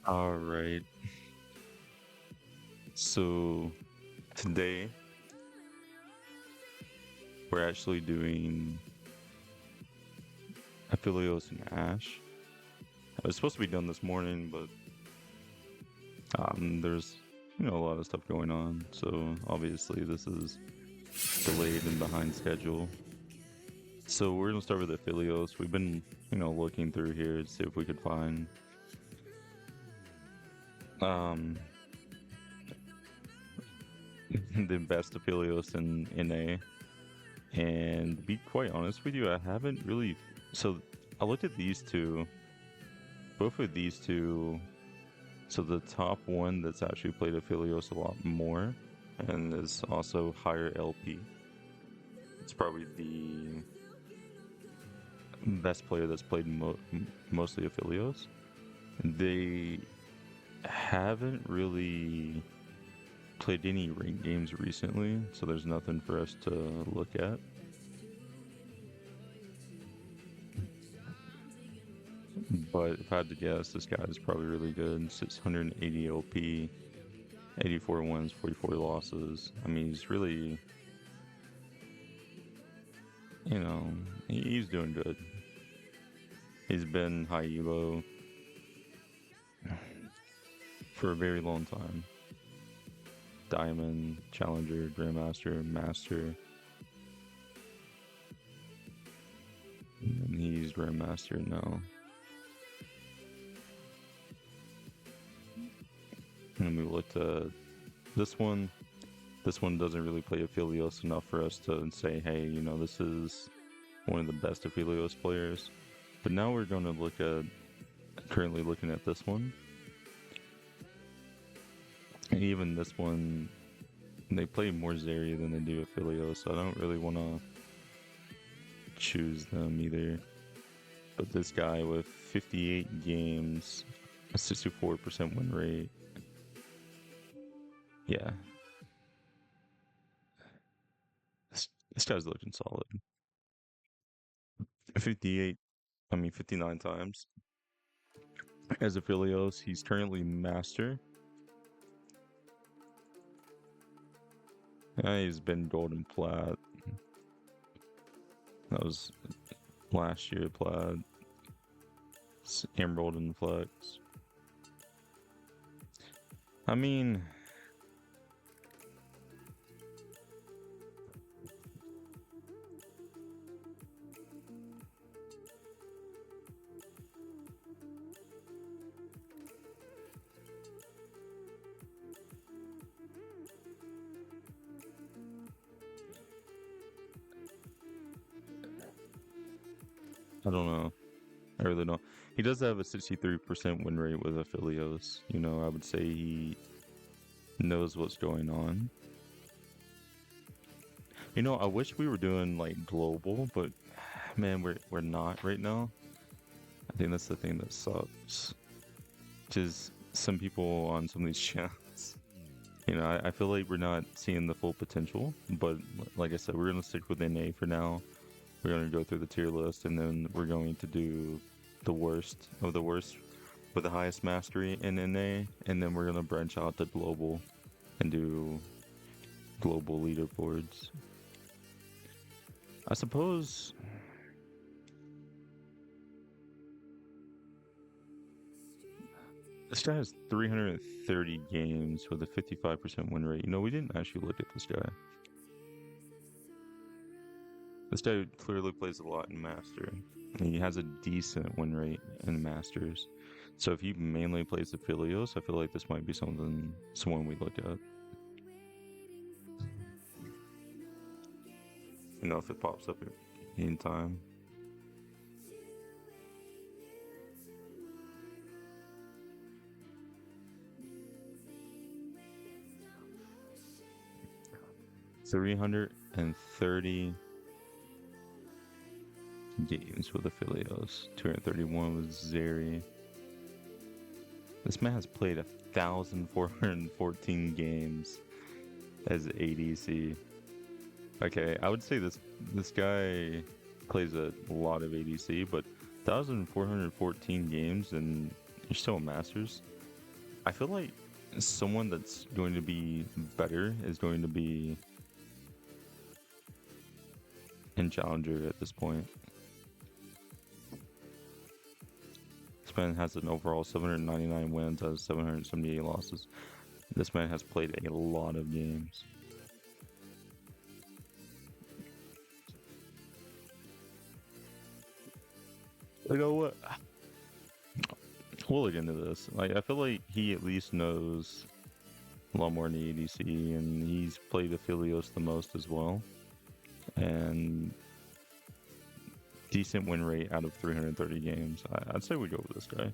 All right. So today we're actually doing Aphelios and Ash. I was supposed to be done this morning, but there's a lot of stuff going on. So obviously this is delayed and behind schedule. So we're gonna start with Aphelios. We've been looking through here to see if we could find um the best Aphelios in NA. And to be quite honest with you, I haven't really. So I looked at these two, both of these two. So the top one that's actually played Aphelios a lot more and is also higher LP. It's probably the best player that's played mostly Aphelios. They haven't really played any ranked games recently, so there's nothing for us to look at. But if I had to guess, this guy is probably really good. 680 LP, 84 wins, 44 losses. I mean, he's really, he's doing good. He's been high elo for a very long time. Diamond, Challenger, Grandmaster, Master. And he's Grandmaster now. And we looked at this one. This one doesn't really play Aphelios enough for us to say, hey, this is one of the best Aphelios players. But now we're going to look at, currently looking at this one. And even this one, they play more Zeri than they do Aphelios, so I don't really want to choose them either. But this guy with 58 games, a 64% win rate. Yeah. This guy's looking solid. 59 times. As Aphelios, he's currently Master. He's been Gold and Plat. That was last year, Plat. Emerald and Flex. I mean, I don't know. I really don't. He does have a 63% win rate with Aphelios. I would say he knows what's going on. I wish we were doing like global, but man, we're not right now. I think that's the thing that sucks. Just some people on some of these channels. I feel like we're not seeing the full potential, but like I said, we're gonna stick with NA for now. We're gonna go through the tier list, and then we're going to do the worst of the worst with the highest mastery in NA, and then we're gonna branch out to global and do global leaderboards. I suppose this guy has 330 games with a 55% win rate. We didn't actually look at this guy. This guy clearly plays a lot in Master. He has a decent win rate in Masters. So if he mainly plays the Aphelios, I feel like this might be someone we look at. If it pops up in time. $330 games with Aphelios. 231 with Zeri. This man has played 1,414 games as ADC. Okay, I would say this guy plays a lot of ADC, but 1,414 games and you're still a Masters. I feel like someone that's going to be better is going to be in Challenger at this point. This man has an overall 799 wins, has 778 losses. This man has played a lot of games. You know what? We'll look into this. Like, I feel like he at least knows a lot more than the ADC, and he's played Aphelios the most as well. And decent win rate out of 330 games. I'd say we go with this guy.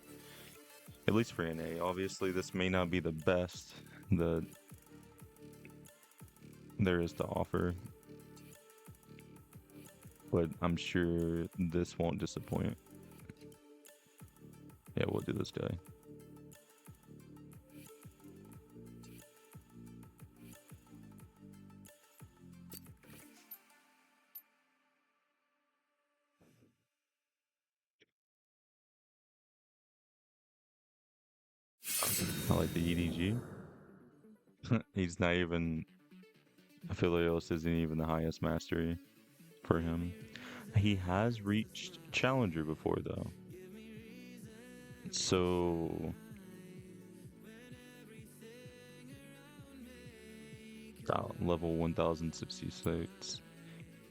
At least for NA. Obviously, this may not be the best that there is to offer, but I'm sure this won't disappoint. Yeah, we'll do this guy. I like the EDG. He's not even... Aphelios isn't even the highest mastery for him. He has reached Challenger before, though. So... level 1066.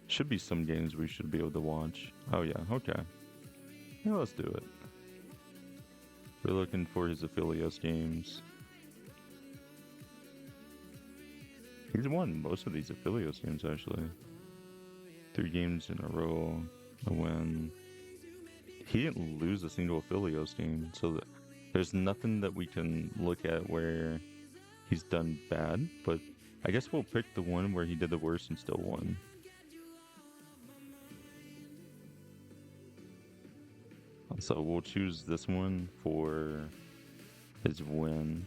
Should be some games we should be able to watch. Oh yeah, okay. Yeah, let's do it. We're looking for his Aphelios games. He's won most of these Aphelios games, actually. 3 games in a row, a win. He didn't lose a single Aphelios game, so there's nothing that we can look at where he's done bad, but I guess we'll pick the one where he did the worst and still won. So we'll choose this one for his win.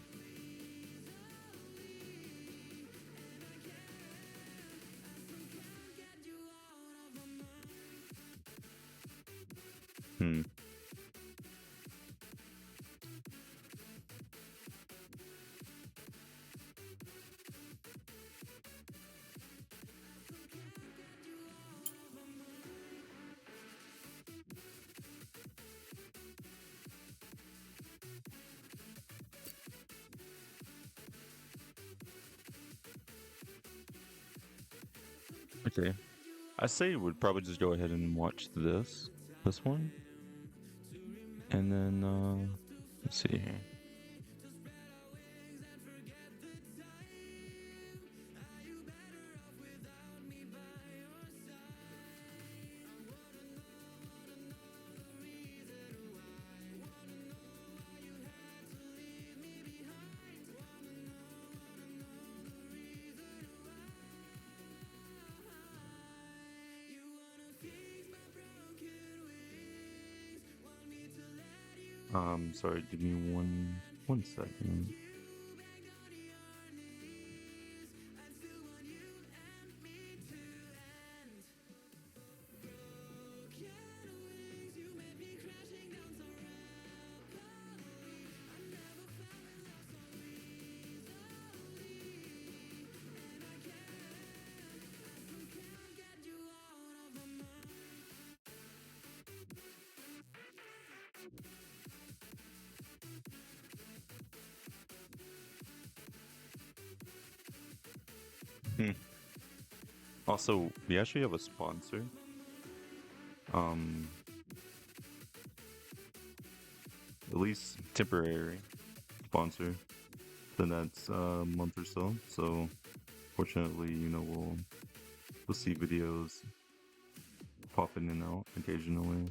Okay. I say we'd probably just go ahead and watch this one. And then, let's see here. Sorry, give me one second. Also, we actually have a sponsor. At least temporary sponsor the next month or so. So, fortunately, you know, we'll see videos pop in and out occasionally.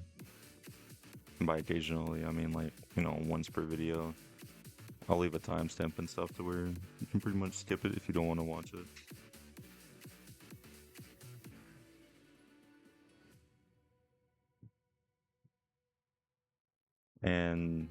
And by occasionally, I mean like, you know, once per video. I'll leave a timestamp and stuff to where you can pretty much skip it if you don't want to watch it. And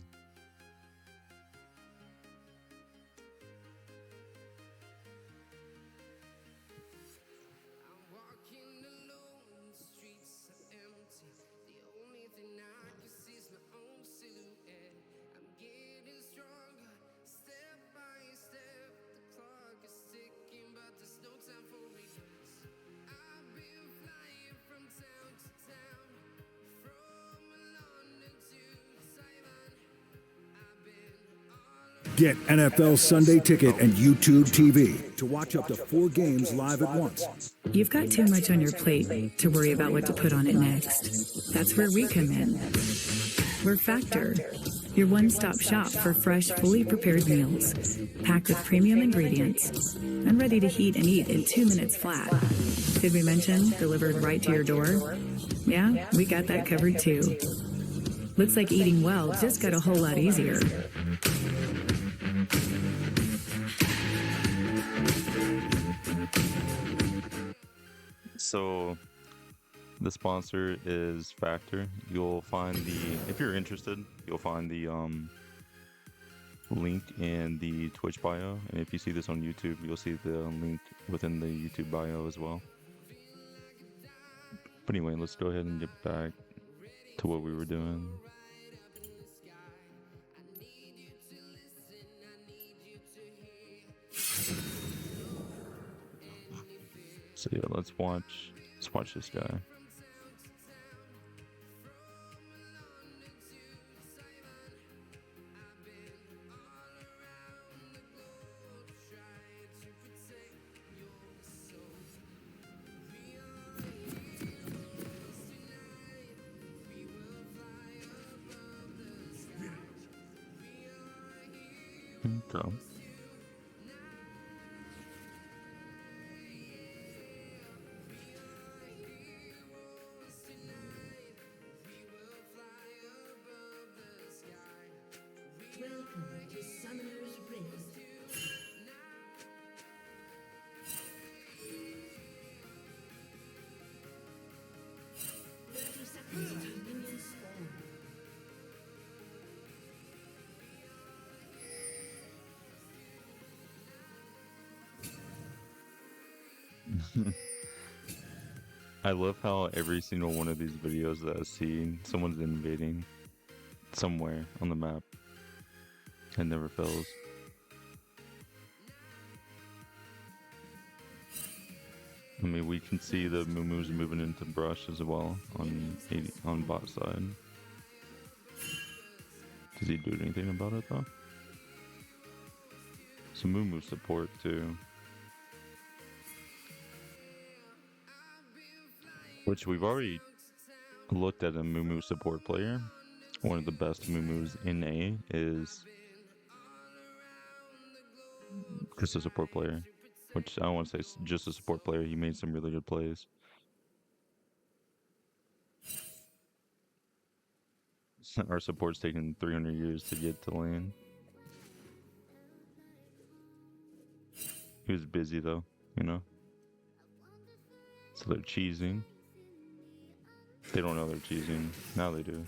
Get NFL Sunday Ticket and YouTube TV to watch up to 4 games live at once. You've got too much on your plate to worry about what to put on it next. That's where we come in. We're Factor, your one-stop shop for fresh, fully prepared meals, packed with premium ingredients, and ready to heat and eat in 2 minutes flat. Did we mention delivered right to your door? Yeah, we got that covered too. Looks like eating well just got a whole lot easier. So the sponsor is Factor. You'll find if you're interested, you'll find the link in the Twitch bio. And if you see this on YouTube, you'll see the link within the YouTube bio as well. But anyway, let's go ahead and get back to what we were doing. So yeah, let's watch this guy. Okay. Welcome to Summoner's Rift. 30 seconds until minions spawn. I love how every single one of these videos that I see, someone's invading somewhere on the map. It never fails. I mean, we can see the Muumu's moving into brush as well on bot side. Does he do anything about it though? Some Mumu support too. Which we've already looked at a Mumu support player. One of the best Muumu's in A is just a support player. Which I don't want to say just a support player. He made some really good plays. Our support's taken 300 years to get to lane. He was busy though, you know? So they're cheesing. They don't know they're cheesing. Now they do.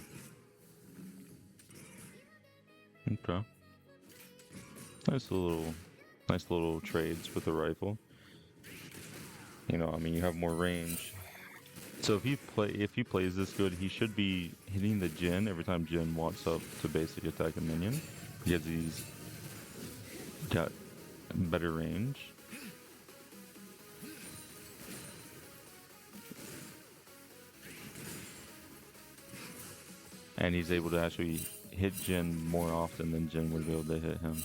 Okay. Nice little trades with the rifle. You know, I mean, you have more range. So if he plays this good, he should be hitting the Jhin every time Jhin walks up to basically attack a minion, because he's got better range. And he's able to actually hit Jhin more often than Jhin would be able to hit him.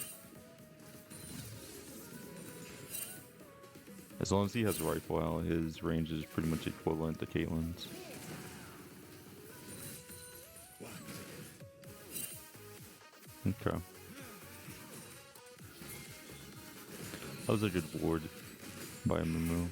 As long as he has rifle out, his range is pretty much equivalent to Caitlyn's. Okay. That was a good ward by Mumu.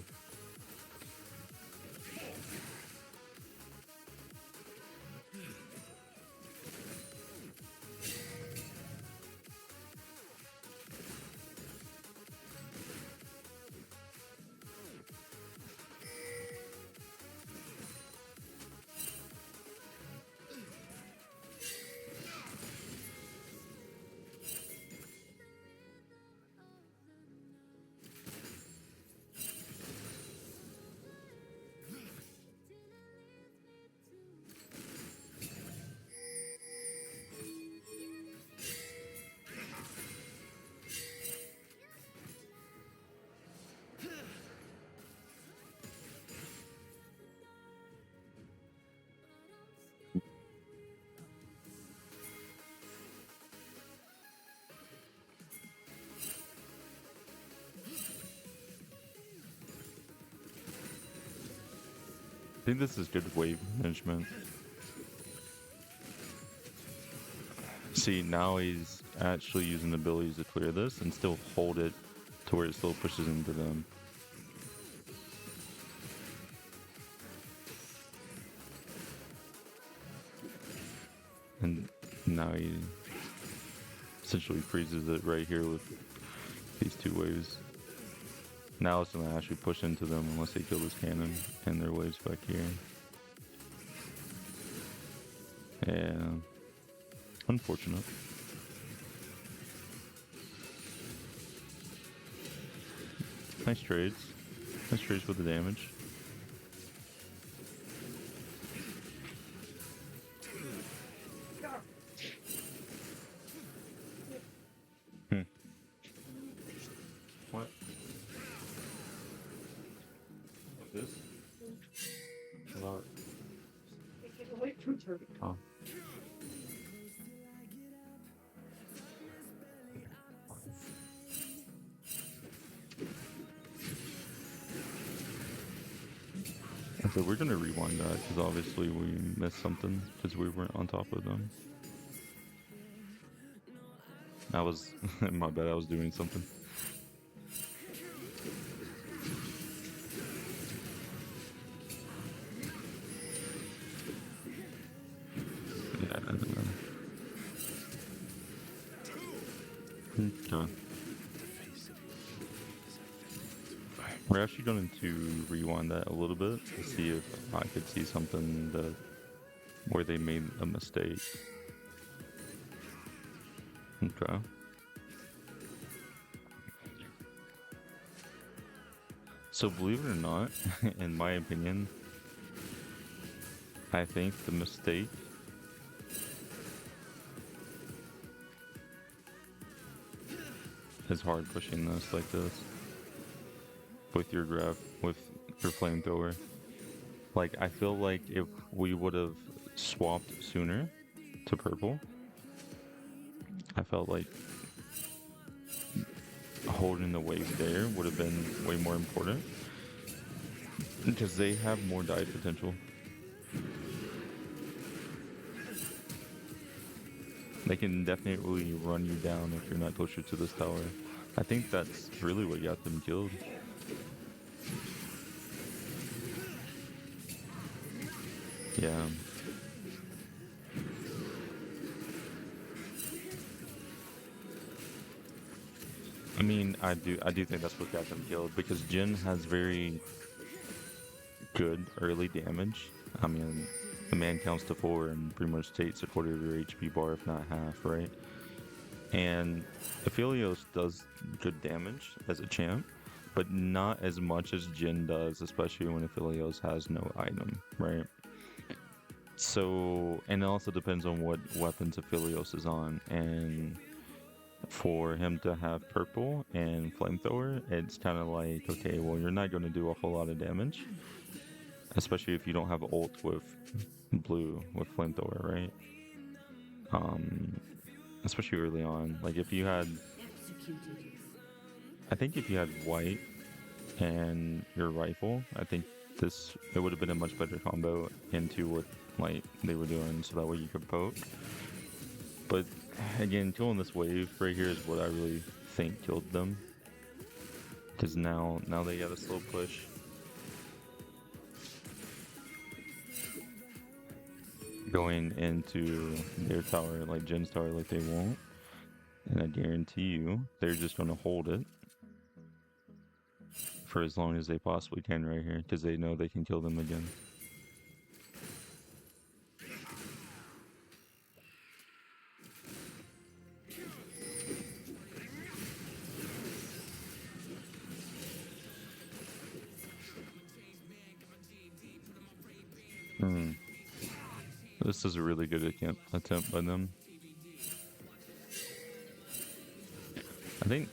think this is good wave management. See, now he's actually using abilities to clear this and still hold it to where it still pushes into them. And now he essentially freezes it right here with these two waves. Now it's gonna actually push into them unless they kill this cannon and their waves back here. Yeah. Unfortunate. Nice trades. Nice trades with the damage. What? This? Oh. So we're gonna rewind that because obviously we missed something because we weren't on top of them. I was, my bad, I was doing something. Yeah, I don't know. Okay. We're actually going to rewind that a little bit to see if I could see something that where they made a mistake. Okay. So believe it or not, in my opinion, I think the mistake is hard pushing this like this with your grab, with your flamethrower. Like, I feel like if we would have swapped sooner to purple, I felt like holding the wave there would have been way more important because they have more dive potential. They can definitely run you down if you're not closer to this tower. I think that's really what got them killed. Yeah. I mean, I do think that's what got them killed because Jin has very good early damage. I mean, the man counts to 4 and pretty much takes a quarter of your HP bar, if not half, right? And Aphelios does good damage as a champ, but not as much as Jin does, especially when Aphelios has no item, right? So, and it also depends on what weapons Aphelios is on, and for him to have purple and flamethrower, it's kind of like, okay, well, you're not going to do a whole lot of damage, especially if you don't have ult with blue with flamethrower, right? Especially early on. Like if you had, I think if you had white and your rifle, I think it would have been a much better combo into what like they were doing, so that way you could poke. But again, killing this wave right here is what I really think killed them, because now they got a slow push. Going into their tower, like Jin's tower, like they won't. And I guarantee you, they're just going to hold it for as long as they possibly can right here, because they know they can kill them again. This is a really good attempt by them. I think.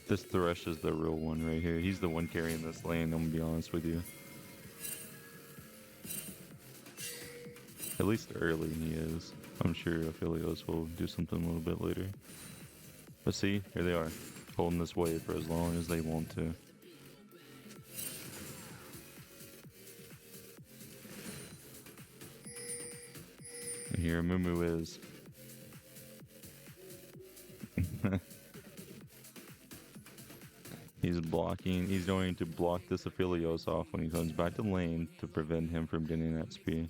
This Thresh is the real one right here. He's the one carrying this lane, I'm gonna be honest with you. At least early he is. I'm sure Aphelios will do something a little bit later. But see, here they are, holding this wave for as long as they want to. And here Mumu is. He's blocking. He's going to block this Aphelios off when he comes back to lane to prevent him from getting that XP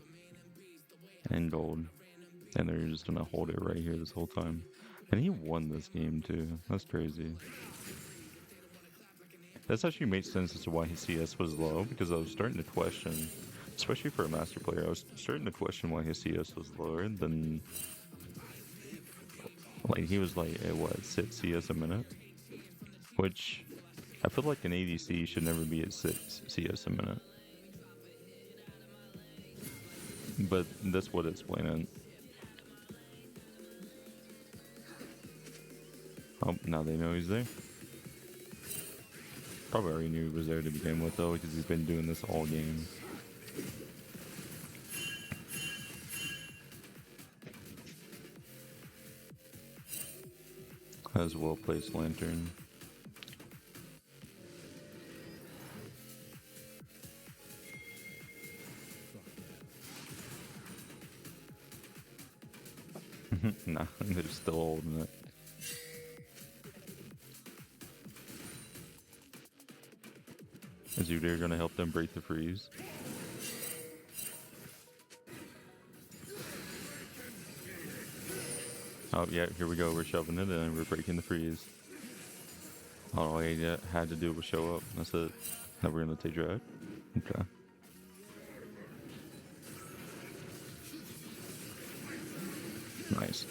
and gold. And they're just gonna hold it right here this whole time. And he won this game too. That's crazy. This actually makes sense as to why his CS was low, because I was starting to question, especially for a master player, I was starting to question why his CS was lower than, like, he was like at what, 6 CS a minute? Which I feel like an ADC should never be at 6 CS a minute. But this would explain it. Oh, now they know he's there. Probably already knew he was there to begin with though, because he's been doing this all game. Has well placed lantern. Nah, they're still holding it. Is Udyr gonna help them break the freeze? Oh yeah, here we go, we're shoving it and we're breaking the freeze. All I had to do was show up, that's it. Now we're gonna take drag. Okay. Nice.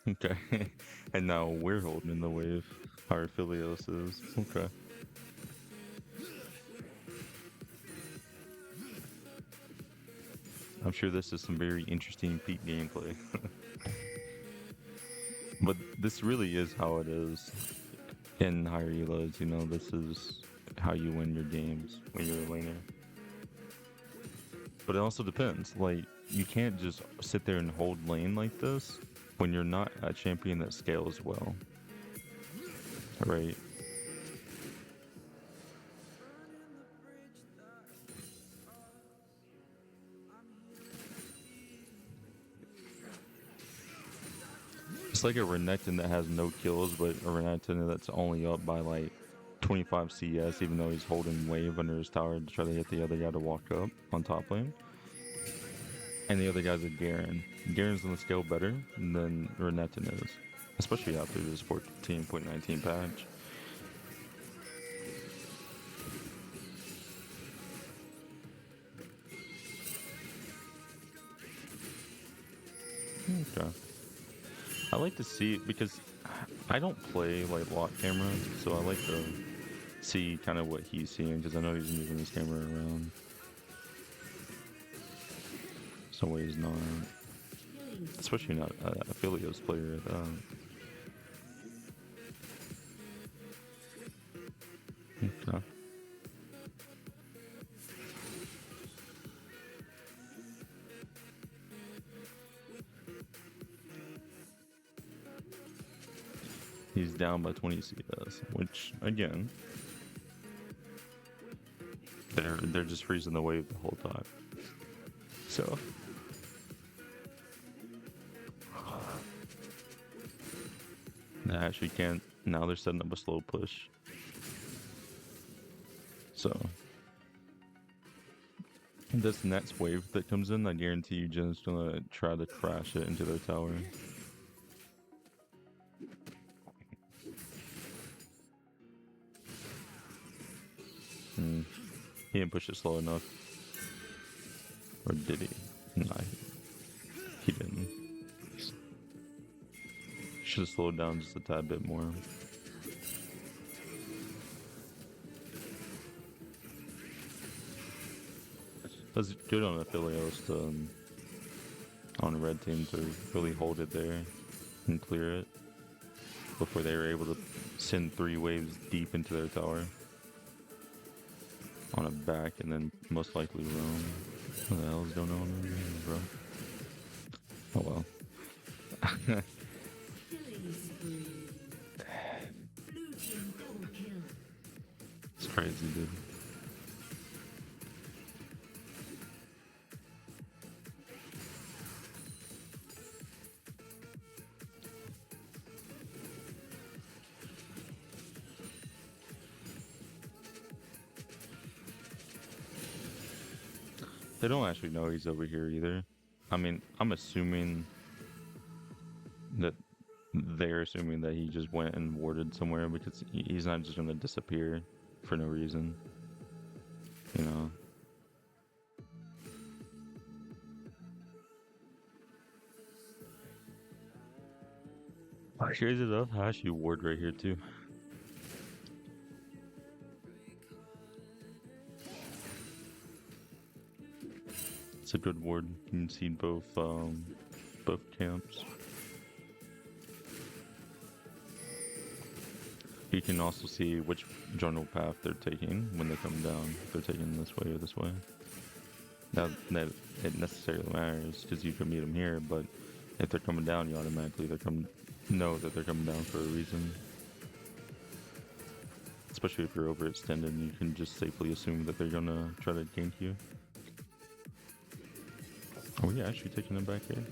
Okay, and now we're holding in the wave. Our Aphelios is. Okay. I'm sure this is some very interesting peak gameplay. But this really is how it is in higher elos, you know, this is how you win your games when you're a laner. But it also depends, like, you can't just sit there and hold lane like this when you're not a champion that scales well, right? It's like a Renekton that has no kills, but a Renekton that's only up by like 25 CS, even though he's holding wave under his tower to try to hit the other guy to walk up on top lane. And the other guy's a Garen. Garen's gonna scale better than Renekton is, especially after this 14.19 patch. Okay. I like to see it because I don't play like lock camera, so I like to see kind of what he's seeing because I know he's moving his camera around. So he's not, especially not a Aphelios player at that. Okay. He's down by 20 CS, which again, they're just freezing the wave the whole time. So they actually can't. Now they're setting up a slow push. So this next wave that comes in, I guarantee you Jin's gonna try to crash it into their tower. He didn't push it slow enough. Or did he? Nah, he didn't. Should have slowed down just a tad bit more. That's good on Aphelios to, on the red team to really hold it there and clear it before they were able to send 3 waves deep into their tower on a back and then most likely roam. What the hell is going on over here, bro? Oh well. Killing spree. Blue team double kill. It's crazy, dude. They don't actually know he's over here either. I mean, I'm assuming that they're assuming that he just went and warded somewhere because he's not just gonna disappear for no reason. You know? Crazy enough, Ashe, you ward right here too. It's a good ward. You can see both camps. You can also see which general path they're taking when they come down. If they're taking this way or this way. Not that it necessarily matters because you can meet them here, but if they're coming down, you automatically know that they're coming down for a reason. Especially if you're overextended, you can just safely assume that they're gonna try to gank you. Are we actually taking them back here?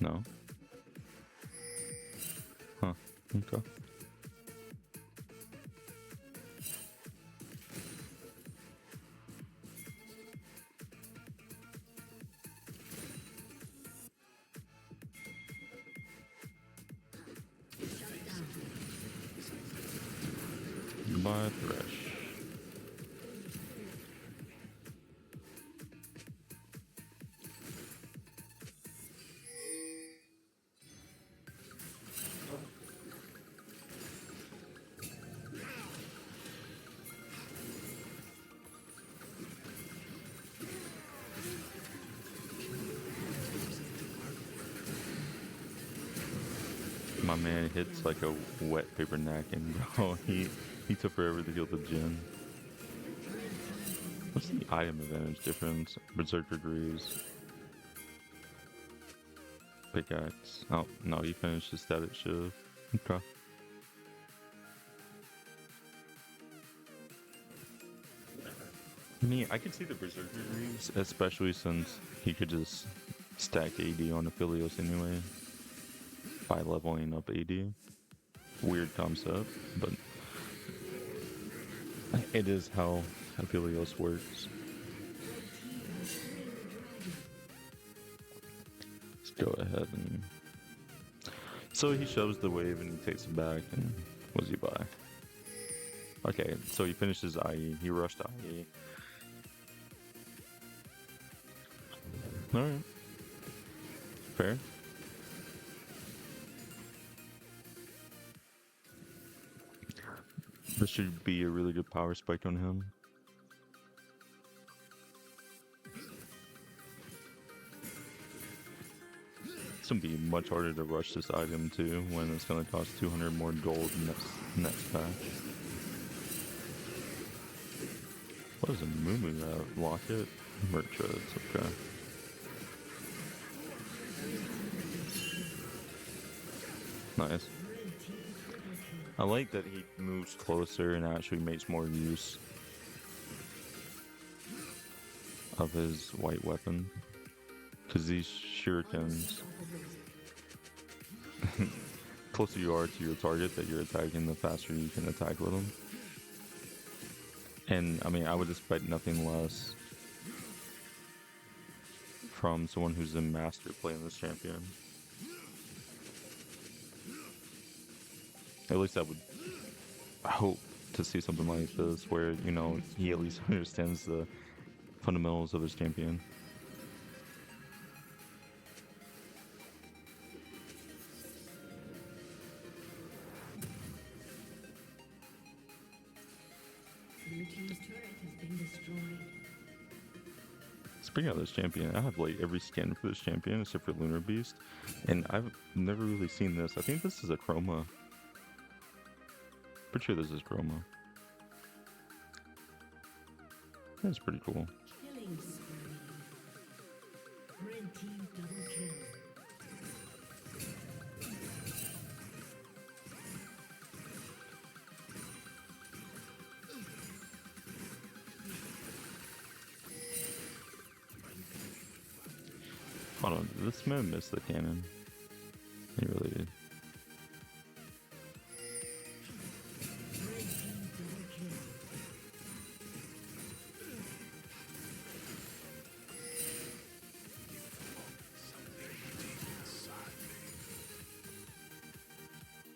No. Huh. Okay. Goodbye, Thresh. My man hits like a wet paper napkin, bro. He took forever to heal the gen. What's the item advantage difference? Berserker Greaves. Pickaxe. Oh, no, he finished his static shiv. Okay. I mean, I could see the Berserker Greaves, especially since he could just stack AD on Aphelios anyway. By leveling up AD. Weird concept, but it is how Aphelios works. Let's go ahead and... So he shoves the wave and he takes it back and what does he buy? Okay, so he finishes IE. He rushed IE. Alright. Fair. This should be a really good power spike on him. It's gonna be much harder to rush this item too when it's gonna cost 200 more gold next patch. What is a Mumu that locket? Merc treads, okay. Nice. I like that he moves closer and actually makes more use of his white weapon. Because these shurikens, closer you are to your target that you're attacking, the faster you can attack with them. And I mean, I would expect nothing less from someone who's a master playing this champion. At least I would hope to see something like this where, you know, he at least understands the fundamentals of his champion. destroyed. Speaking of this champion, I have like every skin for this champion except for Lunar Beast, and I've never really seen this. I think this is a chroma. Pretty sure this is chroma. That's pretty cool. Killing spree. Red team double kill. Hold on, did this man missed the cannon? He really did. Red team double kill.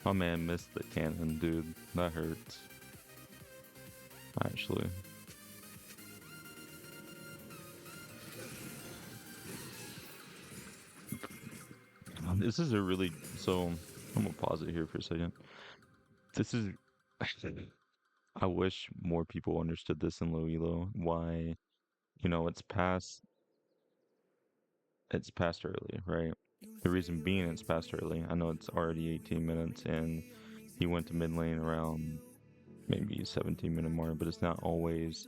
My man missed the cannon, dude. That hurts. Actually. This is a really, so I'm gonna pause it here for a second. This is, I wish more people understood this in low elo. Why, it's past early, right? The reason being it's past early. I know it's already 18 minutes and he went to mid lane around maybe 17-minute mark, but it's not always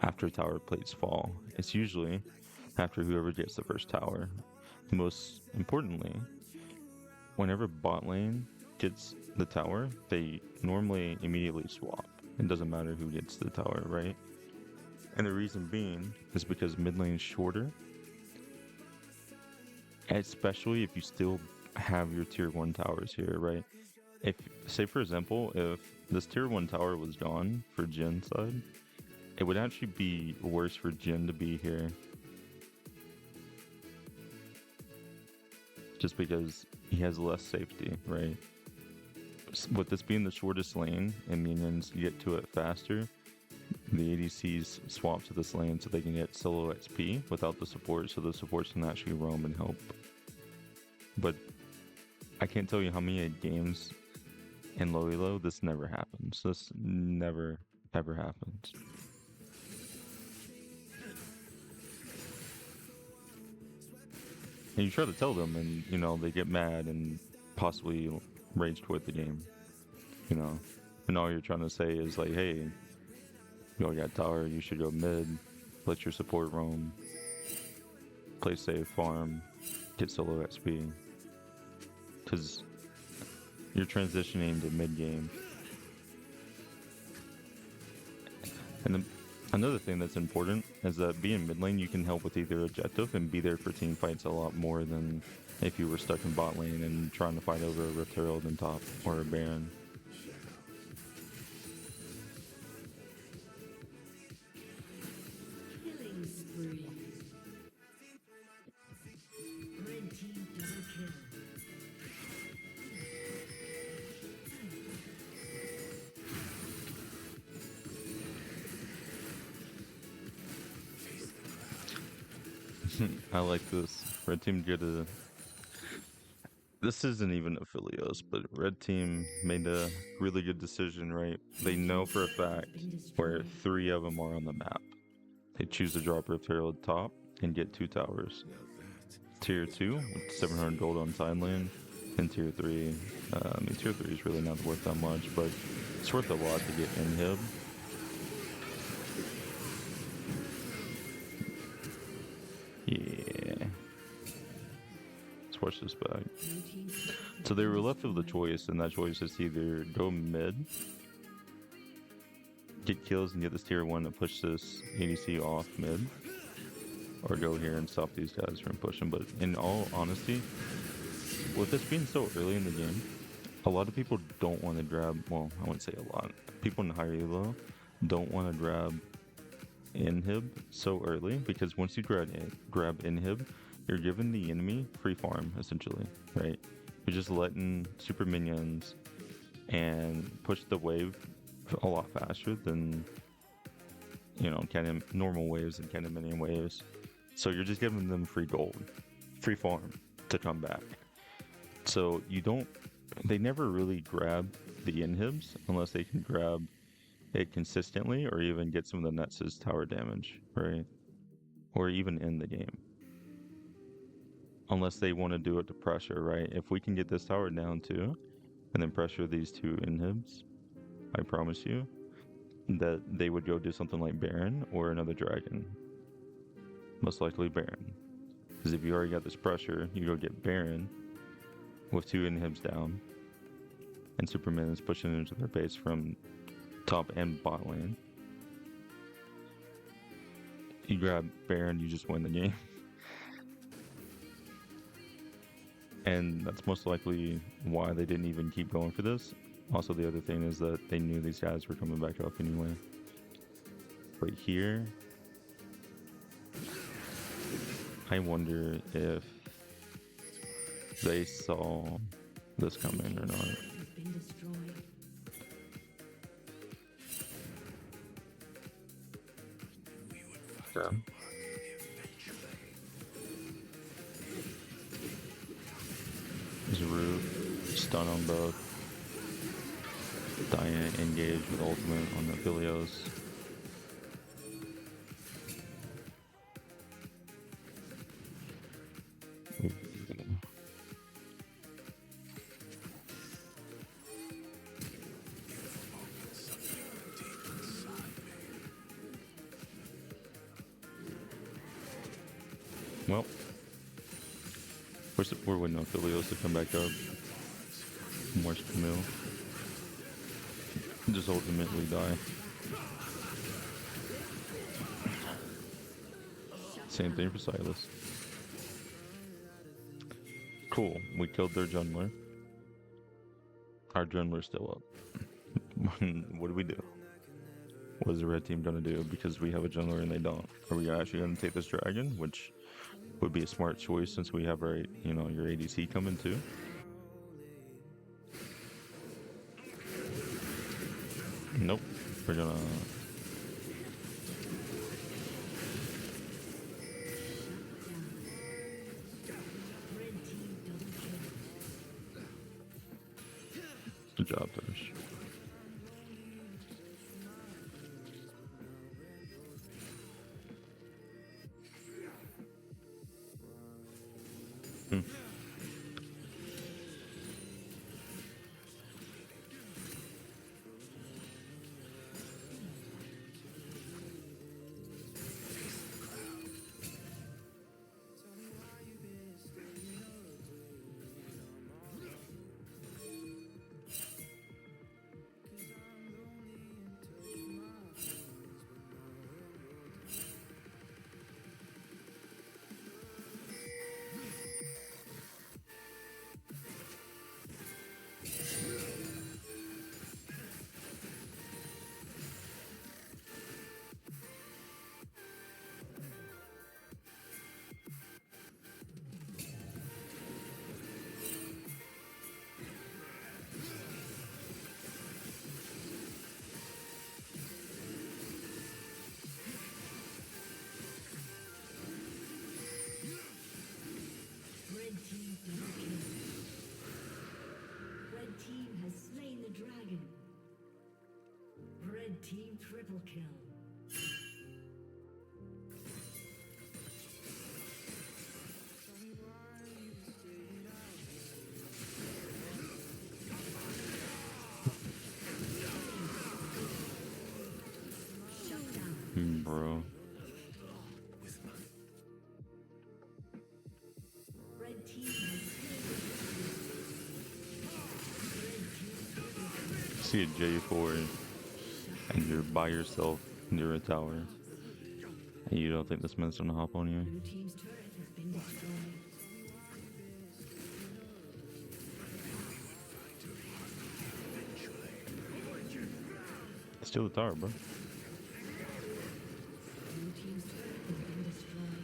after tower plates fall. It's usually after whoever gets the first tower. Most importantly, whenever bot lane gets the tower, they normally immediately swap. It doesn't matter who gets the tower, right? And the reason being is because mid lane is shorter, especially if you still have your tier 1 towers here, right? If, say for example, if this tier 1 tower was gone for Jhin side, it would actually be worse for Jhin to be here. Just because he has less safety, right? With this being the shortest lane and minions get to it faster, the ADCs swap to this lane so they can get solo XP without the support, so the supports can actually roam and help. But I can't tell you how many games in low elo this never happens. This never ever happens. And you try to tell them and they get mad and possibly rage quit the game, and all you're trying to say is like, hey, you got tower, you should go mid, let your support roam, play safe, farm, get solo XP, because you're transitioning to mid game. And then another thing that's important is that being mid lane, you can help with either objective and be there for team fights a lot more than if you were stuck in bot lane and trying to fight over a Rift Herald in top or a Baron. Killing spree. Red team double kill. I like this. Red team get a... This isn't even Aphelios, but red team made a really good decision, right? They know for a fact where 3 of them are on the map. They choose to drop Rift Herald top and get 2 towers. Tier 2 with 700 gold on side lane, and Tier 3. Tier 3 is really not worth that much, but it's worth a lot to get inhib. Yeah. Let's watch this back. So they were left with the choice, and that choice is to either go mid, get kills and get this tier 1 to push this ADC off mid, or go here and stop these guys from pushing. But in all honesty, with this being so early in the game, a lot of people don't want to grab, well, I wouldn't say a lot, people in higher elo don't want to grab inhib so early, because once you grab inhib, you're giving the enemy free farm, essentially, right? You're just letting super minions and push the wave a lot faster than, normal waves and kind of minion waves. So you're just giving them free gold, free farm to come back. So they never really grab the inhibs unless they can grab hit consistently or even get some of the Nets' tower damage, right? Or even in the game. Unless they want to do it to pressure, right? If we can get this tower down too, and then pressure these two inhibs, I promise you that they would go do something like Baron or another dragon. Most likely Baron. Because if you already got this pressure, you go get Baron with two inhibs down, and Superman is pushing into their base from top and bot lane. You grab Baron, you just win the game. And that's most likely why they didn't even keep going for this. Also, the other thing is that they knew these guys were coming back up anyway. But here, I wonder if they saw this coming or not. Has been destroyed. Yeah. There's a root, stun on both. Diana engage with ultimate on the Aphelios. Well, we're waiting on Aphelios to come back up. More Camille. Just ultimately die. Same thing for Silas. Cool, we killed their jungler. Our jungler's still up. What do we do? What is the red team gonna do? Because we have a jungler and they don't. Are we actually gonna take this dragon? Which would be a smart choice since we have our, you know, your ADC coming too. Nope. We're gonna... Red team double kill. Good job, Thursh. Red team double kill. Red team has slain the dragon. Red team triple kill. Bro. Red team has slain See a J4 and you're by yourself near a tower. And you don't think this man's gonna hop on you? blue team's turret has been destroyed. Steal the tower, bro. Blue team's turret has been destroyed.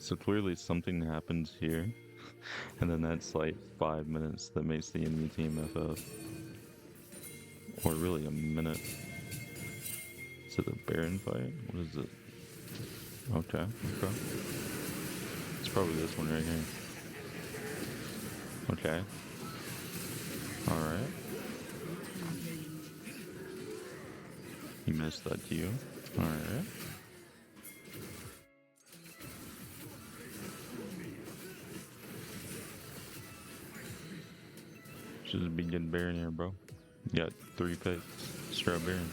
So clearly something happens here, and then that's like 5 minutes that makes the enemy team FF. Or really a minute. Is it a Baron fight? What is it? Okay, okay. It's probably this one right here. Okay. Alright. He missed that to you. Alright. Should be getting Baron here, bro. You got 3 picks. Straight Baron.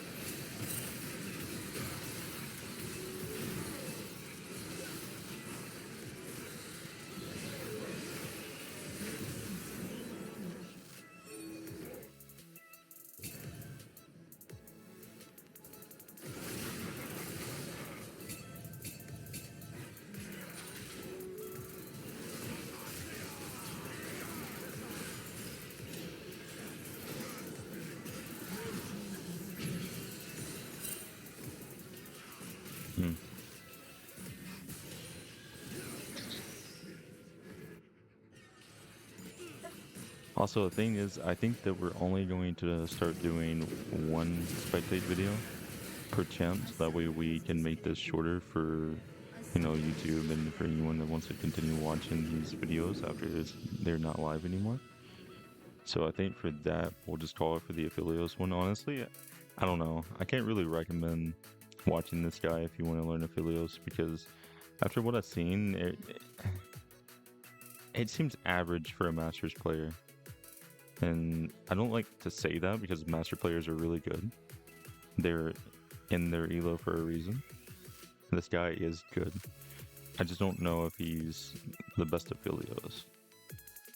Hmm. Also, the thing is, I think that we're only going to start doing one spectate video per champ, so that way we can make this shorter for, you know, YouTube and for anyone that wants to continue watching these videos after they're not live anymore. So I think for that, we'll just call it for the Aphelios one. Honestly, I don't know. I can't really recommend watching this guy if you want to learn Aphelios, because after what I've seen, it seems average for a Masters player. And I don't like to say that because Master players are really good. They're in their elo for a reason. This guy is good. I just don't know if he's the best Aphelios.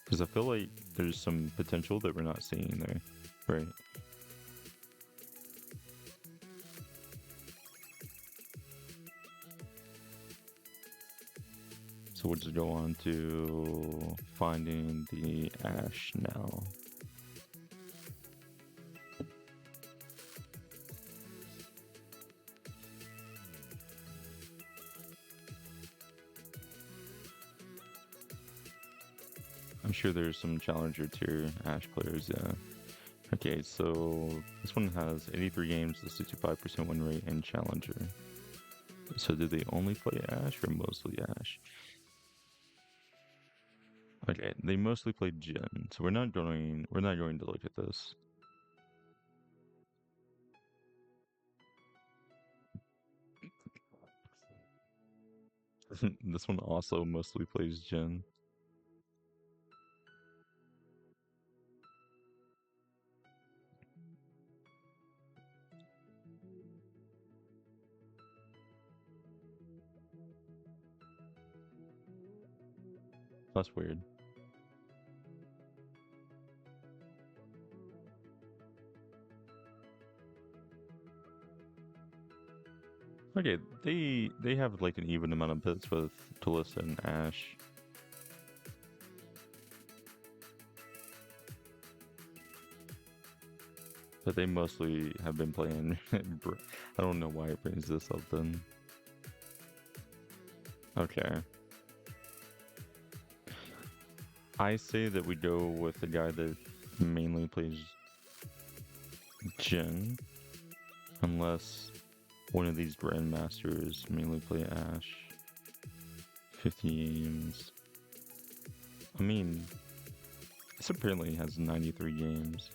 Because I feel like there's some potential that we're not seeing there, right? So we'll just go on to finding the Ashe now. I'm sure there's some challenger tier Ashe players, yeah. Okay, so this one has 83 games, a 65% win rate, and challenger. So do they only play Ashe or mostly Ashe? Okay, they mostly play Jhin, so we're not going to look at this. This one also mostly plays Jhin. That's weird. Okay, they have like an even amount of pits with Talissa and Ashe. But they mostly have been playing. I don't know why it brings this up then. Okay. I say that we go with the guy that mainly plays Jhin. Unless one of these Grandmasters mainly play Ashe. 50 games. I mean, this apparently has 93 games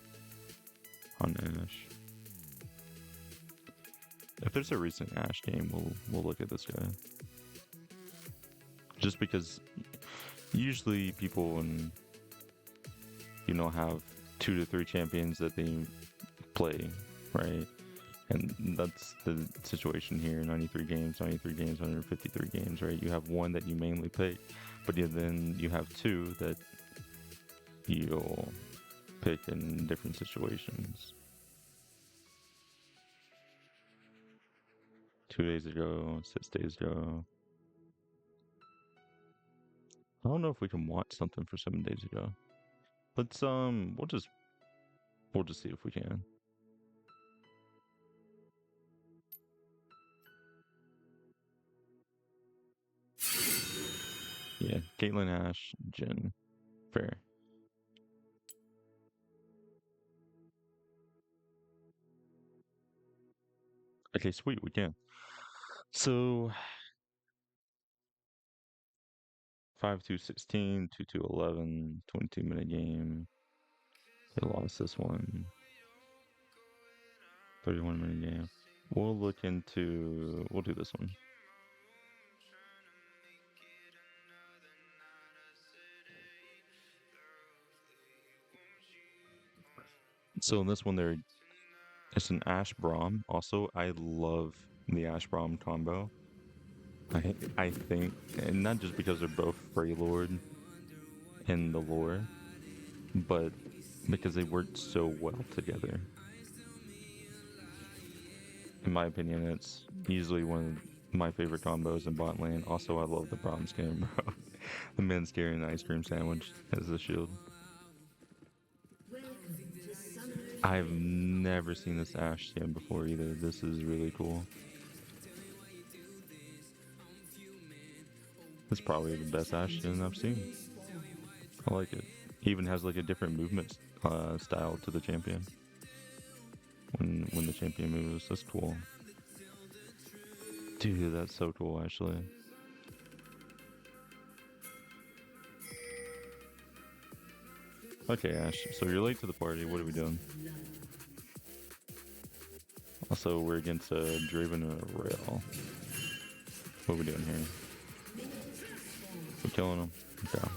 on Ashe. If there's a recent Ashe game, we'll look at this guy. Just because usually people have 2 to 3 champions that they play, right? And that's the situation here. 93 games, 153 games, right? You have one that you mainly pick, but then you have 2 that you'll pick in different situations. 2 days ago, 6 days ago. I don't know if we can watch something for 7 days ago. Let's we'll just see if we can. yeah, Caitlyn, Ashe, Jhin. Fair. Okay, sweet, we can. So 5-2-16, 2-2-11, 22-minute game. They lost this one. 31-minute game. We'll we'll do this one. So in this one, it's an Ashe Braum. Also, I love the Ashe Braum combo. I think, and not just because they're both Freylord in the lore, but because they work so well together. In my opinion, it's easily one of my favorite combos in bot lane. Also, I love the Braum skin, bro. The man's carrying an ice cream sandwich as a shield. I've never seen this Ashe skin before either. This is really cool. It's probably the best Ashe skin I've seen. I like it. He even has like a different movement style to the champion. When the champion moves, that's cool. Dude, that's so cool actually. Okay, Ashe, so you're late to the party. What are we doing? Also, we're against a Draven and a Rail. What are we doing here? We're killing him. Okay.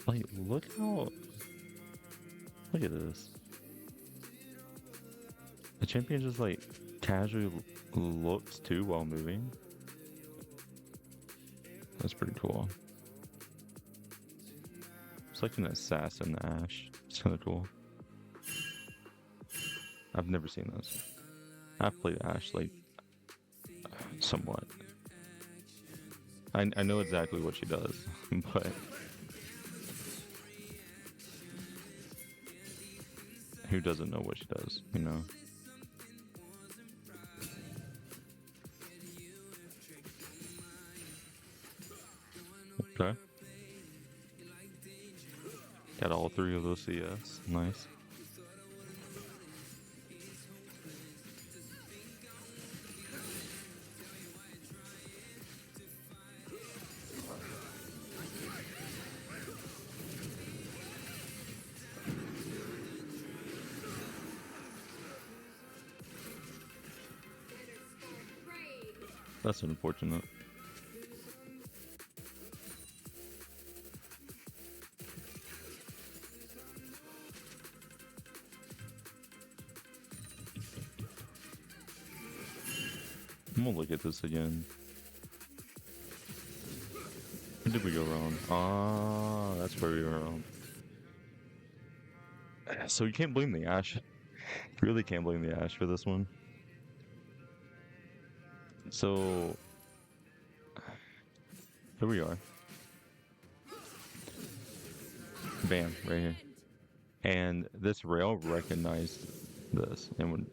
Like, look at this. The champion just like casually looks too while moving. That's pretty cool. It's like an assassin Ashe. It's kind of cool. I've never seen this. I've played Ashe like somewhat. I know exactly what she does, but who doesn't know what she does, you know? Okay. Got all three of those CS. Nice. That's unfortunate. I'm gonna look at this again. Where did we go wrong? Ah, that's where we were wrong. So you can't blame the Ashe. You really can't blame the Ashe for this one. So here we are. Bam, right here. And this rail recognized this. And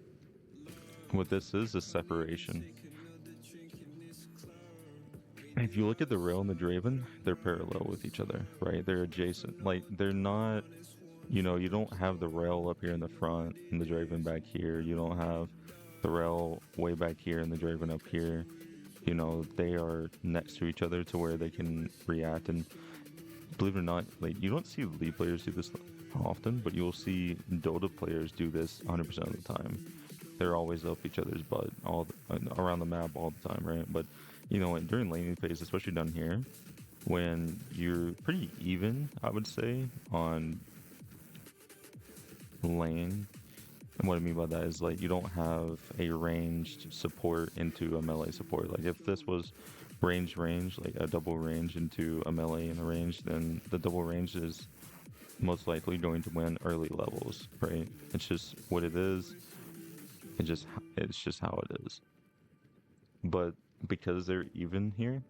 what this is separation. If you look at the rail and the Draven, they're parallel with each other, right? They're adjacent. Like, they're not, you know, you don't have the rail up here in the front and the Draven back here. You don't have the rail way back here and the Draven up here. You know, they are next to each other to where they can react. And believe it or not, like, you don't see League players do this often, but you'll see Dota players do this 100% of the time. They're always up each other's butt around the map all the time, right? But you know, during laning phase, especially down here, when you're pretty even, I would say, on lane. And what I mean by that is, like, you don't have a ranged support into a melee support. Like, if this was range, like a double range into a melee and a range, then the double range is most likely going to win early levels, right? It's just what it is. It's just how it is. But because they're even here,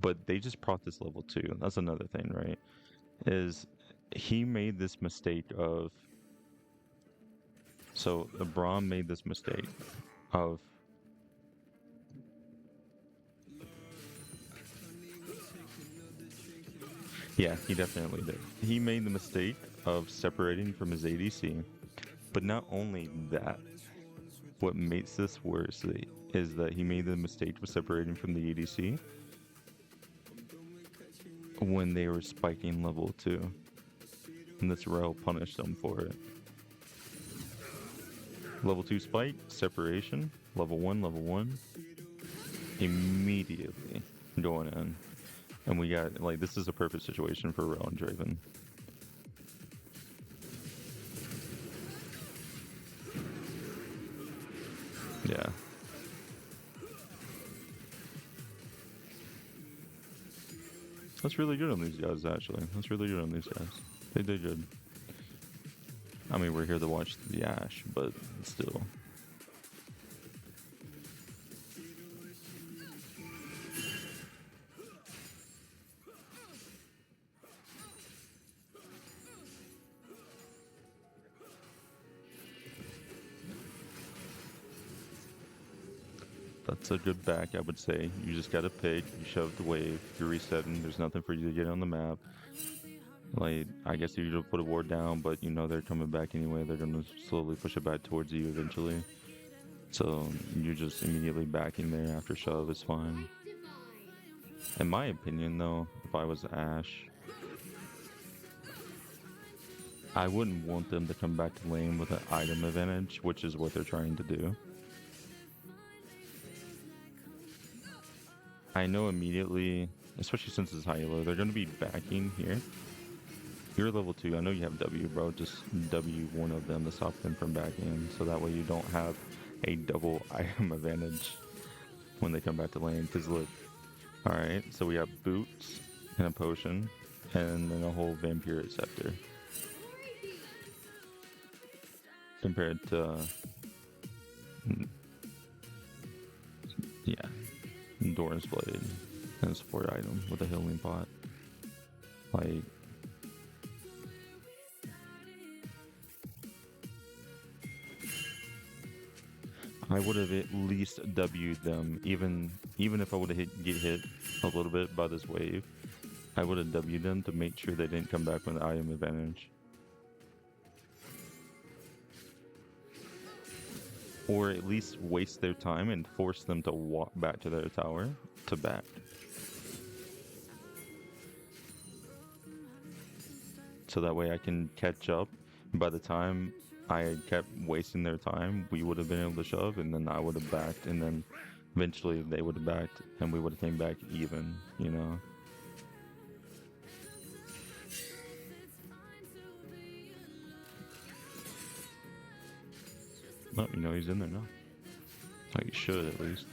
but they just brought this level 2. That's another thing, right? Is he made this mistake so the Braum made this mistake of Yeah, he definitely did. He made the mistake of separating from his ADC, but not only that, what makes this worse is that he made the mistake of separating from the ADC when they were spiking level 2, and this rel punished them for it. Level 2 spike, separation, level 1, immediately going in. And we got, like, this is a perfect situation for Rel and Draven. Yeah. That's really good on these guys, actually. That's really good on these guys. They did good. I mean, we're here to watch the Ashe, but still. That's a good back, I would say. You just gotta pick, you shove the wave, you're resetting, there's nothing for you to get on the map. Like, I guess you could put a ward down, but you know they're coming back anyway. They're gonna slowly push it back towards you eventually. So you're just immediately backing there after shove is fine. In my opinion, though, if I was Ashe, I wouldn't want them to come back to lane with an item advantage, which is what they're trying to do. I know immediately, especially since it's high elo, they're going to be backing here. You're level 2. I know you have W, bro. Just W one of them to stop them from backing, so that way you don't have a double item advantage when they come back to lane. Because look, alright, so we have boots and a potion, and then a whole vampire scepter. Compared to, yeah, Doran's Blade and a support item with a healing pot. Like, I would have at least W'd them, even if I would have get hit a little bit by this wave. I would have W'd them to make sure they didn't come back with an item advantage. Or at least waste their time and force them to walk back to their tower to back. So that way I can catch up. By the time I kept wasting their time, we would have been able to shove, and then I would have backed, and then eventually they would have backed, and we would have came back even, you know? Oh, you know he's in there now. Like he should, at least.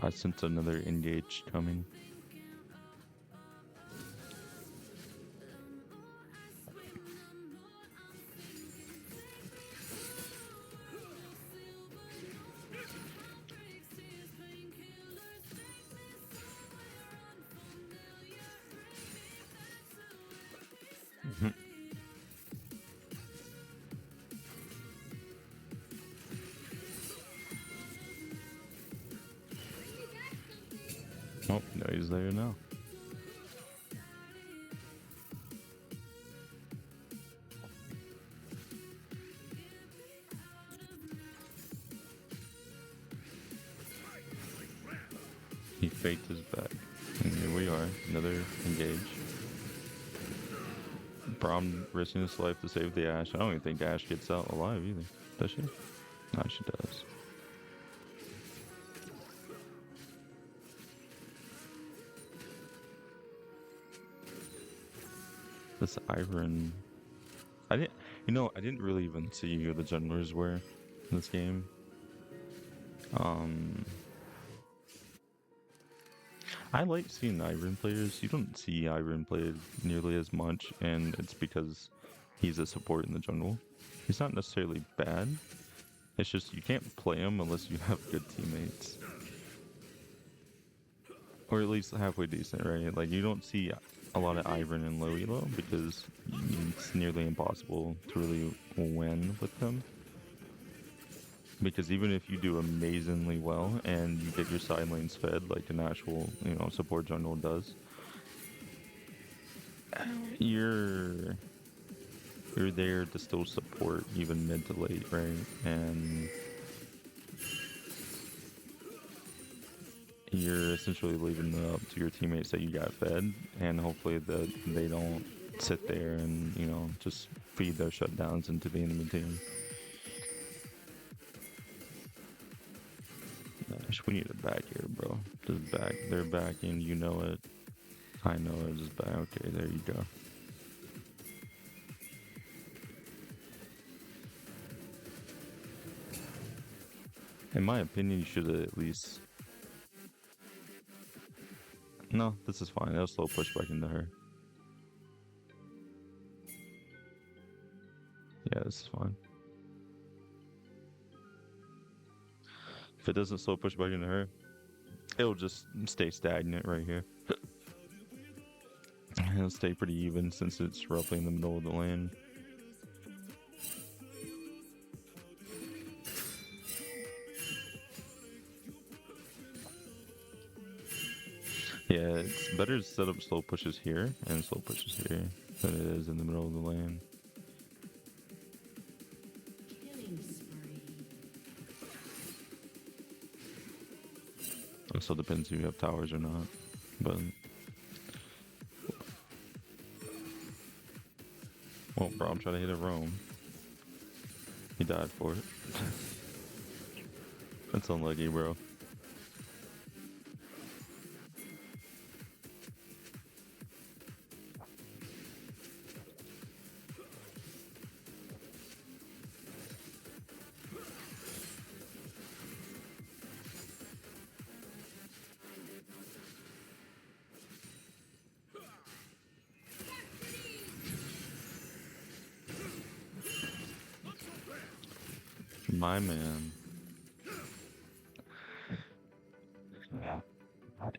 I sense another engage coming. Oh, no, he's there now. He faked his back. And here we are, another engage. Braum risking his life to save the Ashe. I don't even think Ashe gets out alive either. Does she? No, she does. This Ivern, I didn't really even see who the junglers were in this game. I like seeing Ivern players. You don't see Ivern played nearly as much, and it's because he's a support in the jungle. He's not necessarily bad. It's just you can't play him unless you have good teammates. Or at least halfway decent, right? Like, you don't see a lot of Ivern in low elo because it's nearly impossible to really win with them. Because even if you do amazingly well and you get your side lanes fed like an actual, support jungle does, you're you're there to still support even mid to late, right? And you're essentially leaving it up to your teammates that you got fed, and hopefully that they don't sit there and just feed those shutdowns into the enemy team. Gosh, we need a back here, bro. Just back. They're backing. You know it. I know it. Just back. Okay, there you go. In my opinion, you should at least... No, this is fine. It'll slow push back into her. Yeah, this is fine. If it doesn't slow push back into her, it'll just stay stagnant right here. It'll stay pretty even since it's roughly in the middle of the lane. Yeah, it's better to set up slow pushes here and slow pushes here than it is in the middle of the lane. Killing spree. It also depends if you have towers or not, but... Well, bro, I'm trying to hit a roam. He died for it. That's unlucky, bro. My man.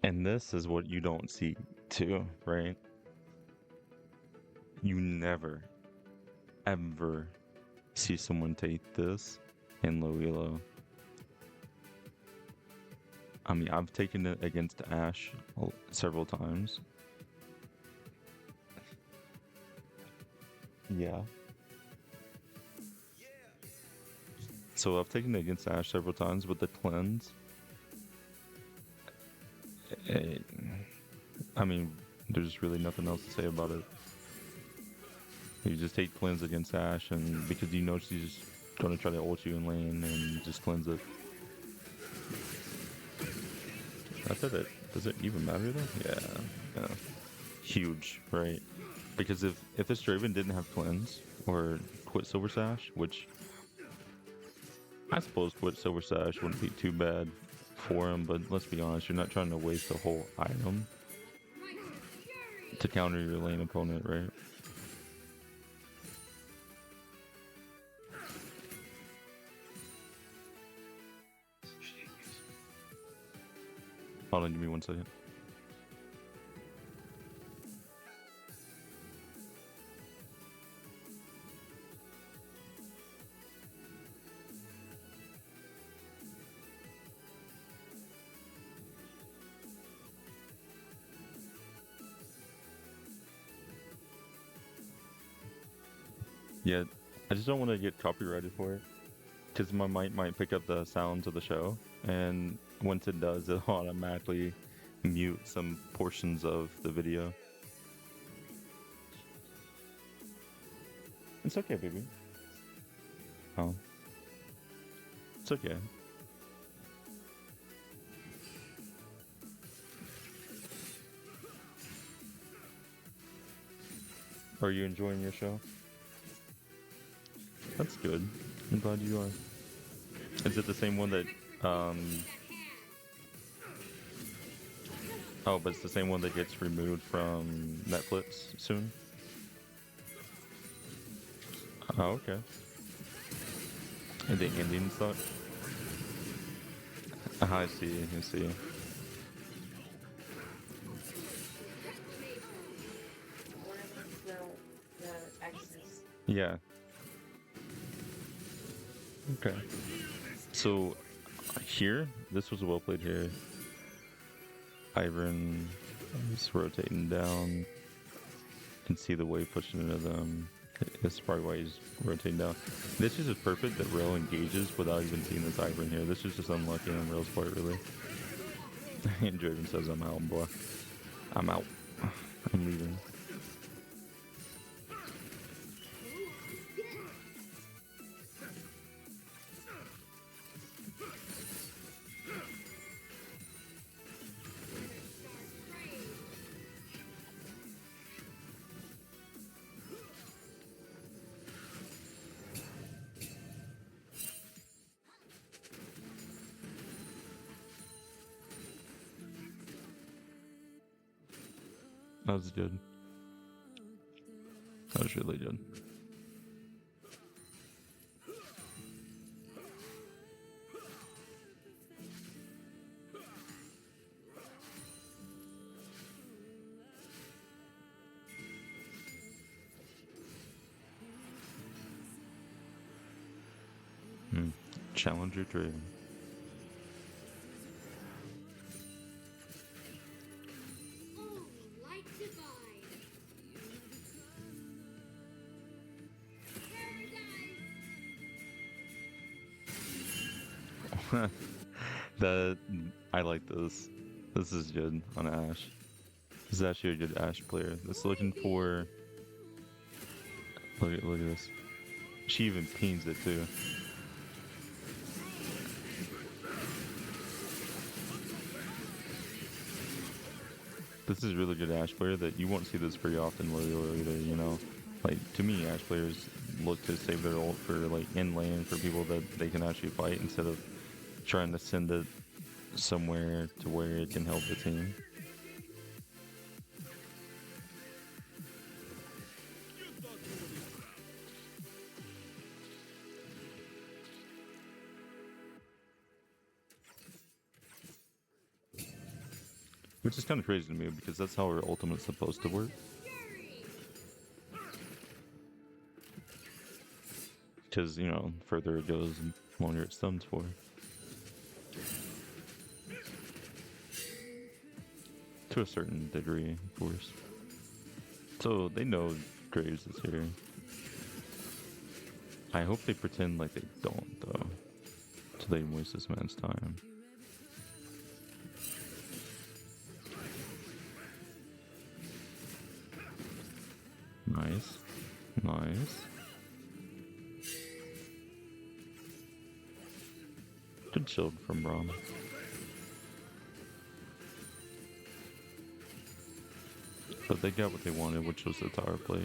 And this is what you don't see too, right? You never, ever see someone take this in low elo. I mean, I've taken it against Ashe several times. Yeah. So I've taken it against Ashe several times with the cleanse. I mean, there's really nothing else to say about it. You just take cleanse against Ashe, and because you know she's gonna try to ult you in lane, and you just cleanse it. That's it. Does it even matter though? Yeah. Huge, right? Because if this Draven didn't have cleanse or quit Silver Sash, which I suppose quit Silver Sash wouldn't be too bad for him, but let's be honest, you're not trying to waste a whole item to counter your lane opponent, right? Hold on, give me 1 second. Yeah, I just don't want to get copyrighted for it, because my mic might pick up the sounds of the show, and once it does, it'll automatically mute some portions of the video. It's okay, baby. Oh. It's okay. Are you enjoying your show? That's good. I'm glad you are. Is it the same one that, Oh, but it's the same one that gets removed from Netflix soon? Oh, okay. And the ending suck? I see, I see. Yeah. Okay. So here, this was well played here. Ivern is rotating down. Can see the wave pushing into them. That's probably why he's rotating down. This is just perfect that Rail engages without even seeing this Ivern here. This is just unlucky on Rail's part, really. And Draven says, I'm out, boy. I'm out. I'm leaving. That was good. That was really good. Challenger Draven. Oh, light divine. Paradise. That I like this. This is good on Ashe. This is actually a good Ashe player. That's looking for. Look at this. She even pings it too. This is really good Ashe player that you won't see this very often Lily either, you know? Like, to me, Ashe players look to save their ult for, like, in lane for people that they can actually fight instead of trying to send it somewhere to where it can help the team. Which is kind of crazy to me because that's how our ultimate's supposed to work. Because, you know, further it goes, the longer it stuns for. To a certain degree, of course. So they know Graves is here. I hope they pretend like they don't, though. So they can waste this man's time. Nice. Nice. Good shield from Braum. But they got what they wanted, which was the tower plate.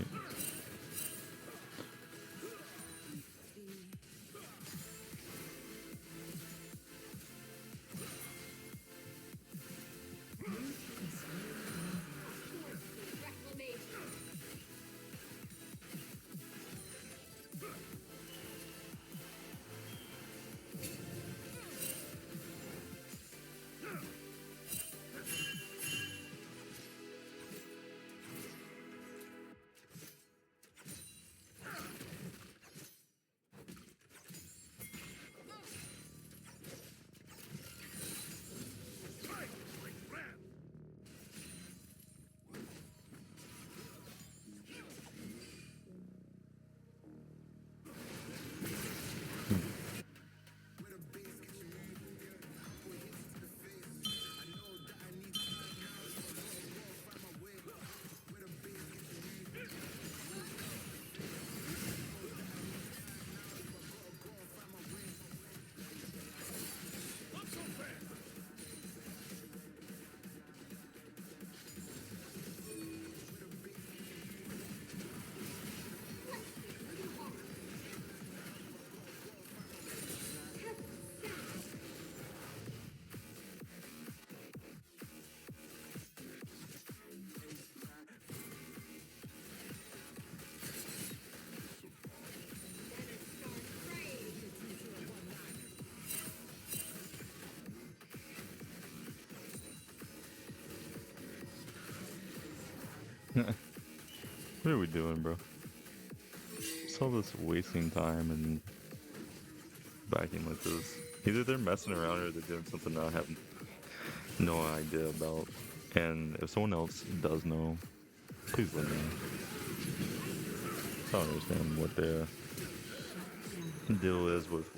What are we doing, bro? It's all this wasting time and backing like this. Either they're messing around or they're doing something I have no idea about. And if someone else does know, please let me know. I don't understand what their deal is with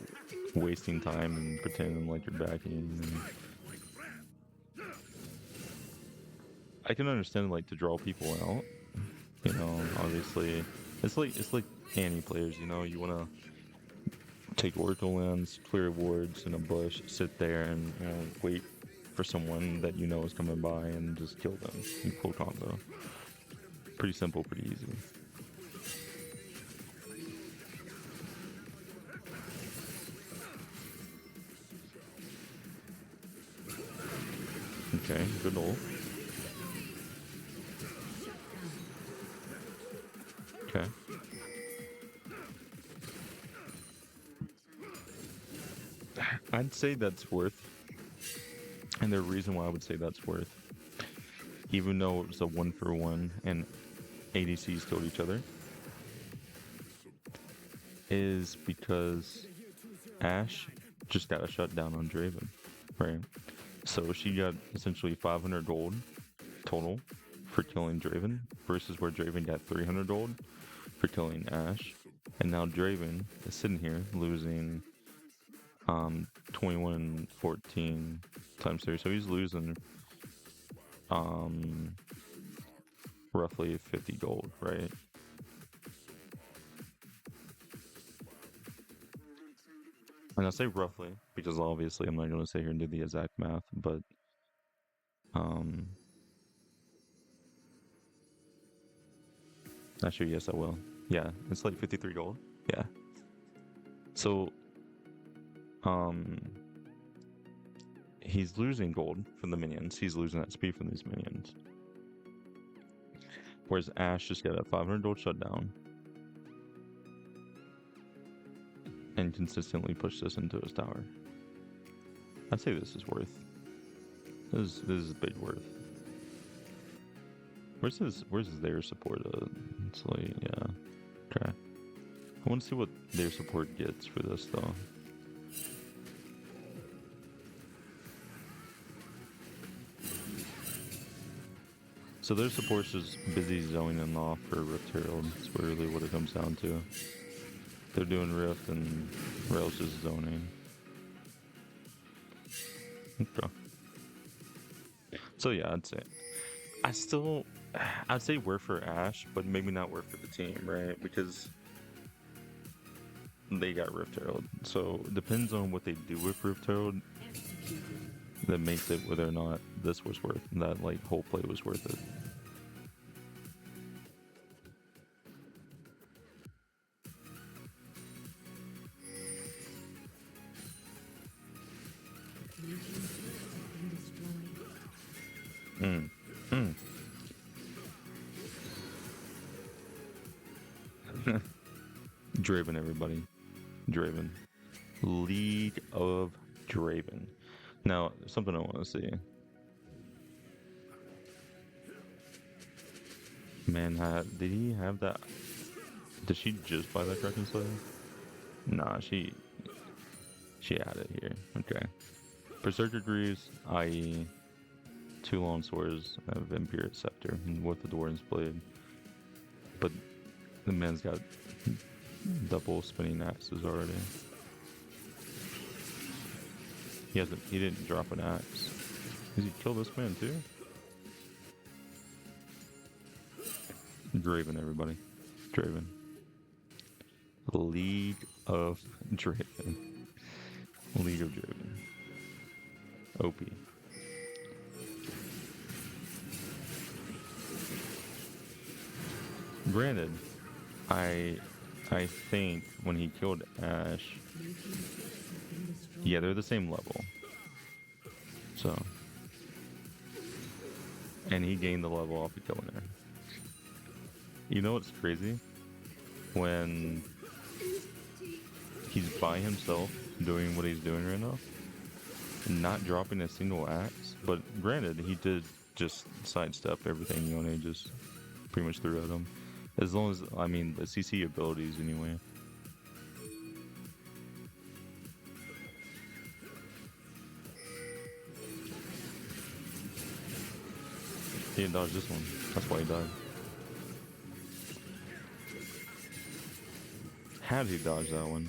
wasting time and pretending like you're backing. And I can understand like to draw people out. You know, obviously, it's like any players. You know, you want to take oracle lands, clear wards in a bush, sit there and wait for someone that you know is coming by and just kill them in full combo. Pretty simple, pretty easy. Okay, good ult. Okay. I'd say that's worth, and the reason why I would say that's worth, even though it was a 1-for-1 and ADCs killed each other, is because Ashe just got a shutdown on Draven, right? So she got essentially 500 gold total for killing Draven versus where Draven got 300 gold for killing Ashe. And now Draven is sitting here losing 21-14 times 3. So he's losing roughly 50 gold, right? And I say roughly because obviously I'm not going to sit here and do the exact math, but actually, yes, I will. Yeah, it's like 53 gold. Yeah. So, he's losing gold from the minions. He's losing XP from these minions. Whereas Ashe just got a 500 gold shutdown and consistently pushed this into his tower. I'd say this is worth. This is big worth. Where's their support? It's like, yeah. Okay. I want to see what their support gets for this though. So their support's just busy zoning off for Rift Herald. That's really what it comes down to. They're doing Rift and Rail's just zoning. Okay. So yeah, I'd say work for Ashe, but maybe not work for the team, right? Because they got Rift Herald. So it depends on what they do with Rift Herald that makes it whether or not this was worth that like whole play was worth it. Draven, everybody. Draven. League of Draven. Now, something I want to see. Man, did he have that? Did she just buy that Kraken Slayer? Nah, she had it here. Okay. Berserker Greaves, i.e. 2 long swords of Imperial Scepter and with the Doran's Blade. But the man's got double spinning axes already. He didn't drop an axe. Did he kill this man too? Draven, everybody. Draven. League of Draven. League of Draven. OP. Granted, I think when he killed Ashe, yeah, they're the same level. So, and he gained the level off of killing her. You know what's crazy? When he's by himself doing what he's doing right now, not dropping a single axe, but granted, he did just sidestep everything Yone just pretty much threw at him. As long as, I mean, the CC abilities anyway. He didn't dodge this one. That's why he died. Had he dodged that one,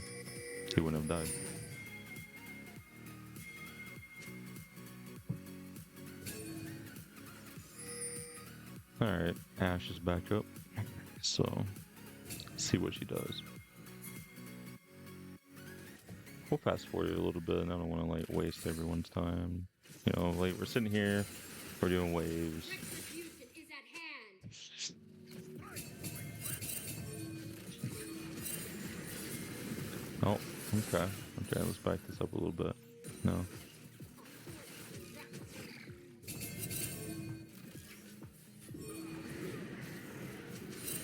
he wouldn't have died. Alright, Ashe is back up. So, see what she does. We'll fast forward a little bit, and I don't want to like waste everyone's time. You know, like we're sitting here, we're doing waves. Retribution is at hand. Oh, okay. Okay, let's back this up a little bit. No.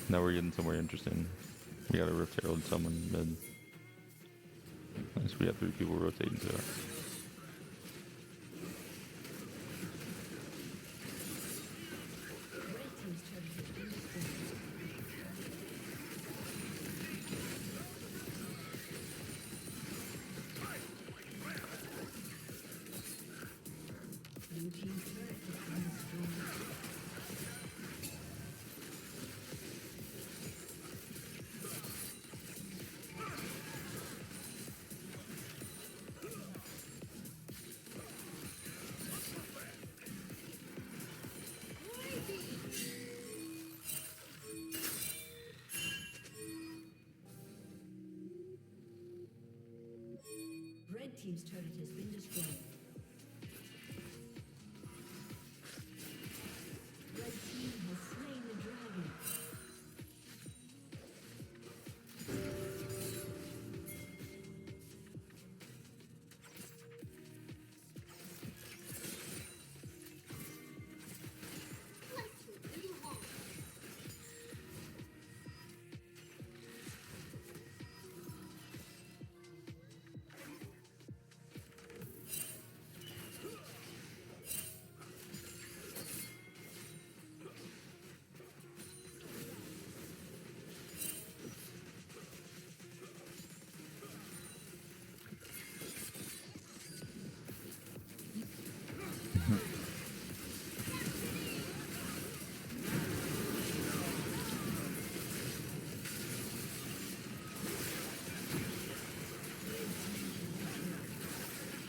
Now we're getting somewhere interesting. We got a Rift Herald someone mid. Nice, we got 3 people rotating to it. Red team's turret has been destroyed. Red team has slain the dragon. Let's move on.